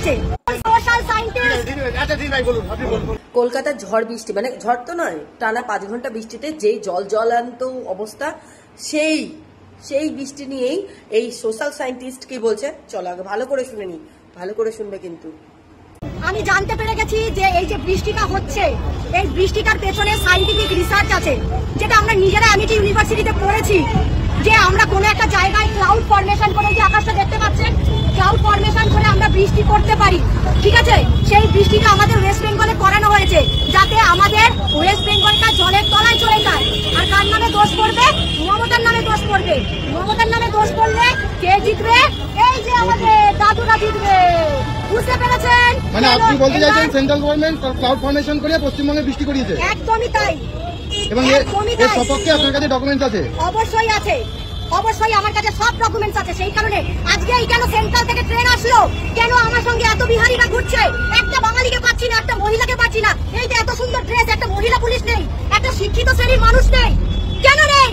আছে। Social scientist কলকাতার ঝড় বৃষ্টি, মানে ঝড় তো নয়, টানা 5 ঘন্টা বৃষ্টিতে যে জলান্ত অবস্থা, সেই বৃষ্টি নিয়েই এই সোশ্যাল সায়েন্টিস্ট কি বলছে চলো আগে ভালো করে শুনে নি, ভালো করে শুনবে কিন্তু। আমি জানতে পেরে গেছি যে এই যে বৃষ্টিটা হচ্ছে, এই বৃষ্টিটার পেছনে সায়েন্টিফিক রিসার্চ আছে, যেটা আমরা নিজেরা অ্যামিটি ইউনিভার্সিটিতে পড়েছি, যে আমরা কোনো একটা জায়গায় ক্লাউড ফর্মেশন করে, যে আকাশটা দেখতে পাচ্ছেন, ক্লাউড ফর্মেশন করে আমরা বৃষ্টি করতে পারি, ঠিক আছে? সেই বৃষ্টিটা আমাদের ওয়েস্ট বেঙ্গলে করানো হয়েছে, যাতে আমাদের ওয়েস্ট বেঙ্গলটা জলের তলায় চলে যায়। আর কার নামে দোষ পড়বে? মমতার নামে দোষ পড়বে। মমতার নামে দোষ পড়লে কে জিতবে? এই যে আমাদের দাদুরা জিতবে। বুঝতে পেরেছেন? মানে আপনি বলতে চাইছেন সেন্ট্রাল গভর্নমেন্ট ক্লাউড ফর্মেশন করে পশ্চিমবঙ্গে বৃষ্টি করিয়েছে? একদমই তাই। এবং এর সপক্ষে আপনার কাছে ডকুমেন্টস আছে? অবশ্যই আছে, অবশ্যই আমার কাছে সব ডকুমেন্টস আছে। সেই কারণে আজকে এই কেন সেন্ট্রাল থেকে ট্রেন আসলো, কেন আমার সঙ্গে এত বিহারিরা ঘুরছে, একটা বাঙালিকে পাচ্ছি না, একটা মহিলাকে পাচ্ছি না। এই যে এত সুন্দর ড্রেস, একটা মহিলা পুলিশ নেই, একটা শিক্ষিত শ্রেণীর মানুষ নেই, কেন নেই?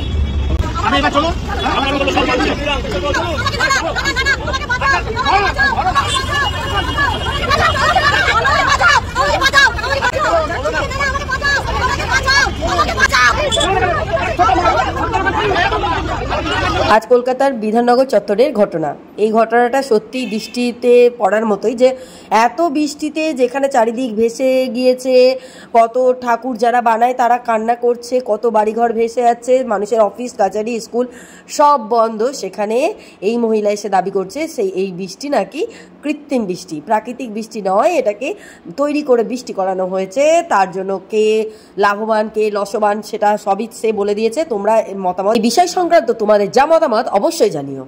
আমি এবার চলো আজ কলকাতার বিধাননগর চত্বরের ঘটনা, এই ঘটনাটা সত্যি দৃষ্টিতে পড়ার মতোই, যে এত বৃষ্টিতে যেখানে চারিদিক ভেসে গিয়েছে, কত ঠাকুর যারা বানায় তারা কান্না করছে, কত বাড়িঘর ভেসে যাচ্ছে, মানুষের অফিস কাচারি স্কুল সব বন্ধ, সেখানে এই মহিলা এসে দাবি করছে এই বৃষ্টি নাকি কৃত্রিম বৃষ্টি, প্রাকৃতিক বৃষ্টি নয়, এটাকে তৈরি করে বৃষ্টি করানো হয়েছে, তার জন্য কে লাভবান কে লসবান সেটা সবই সে বলে দিয়েছে। তোমরা মতামত, এই বিষয় সংক্রান্ত তোমাদের যা মতামত অবশ্যই জানিও।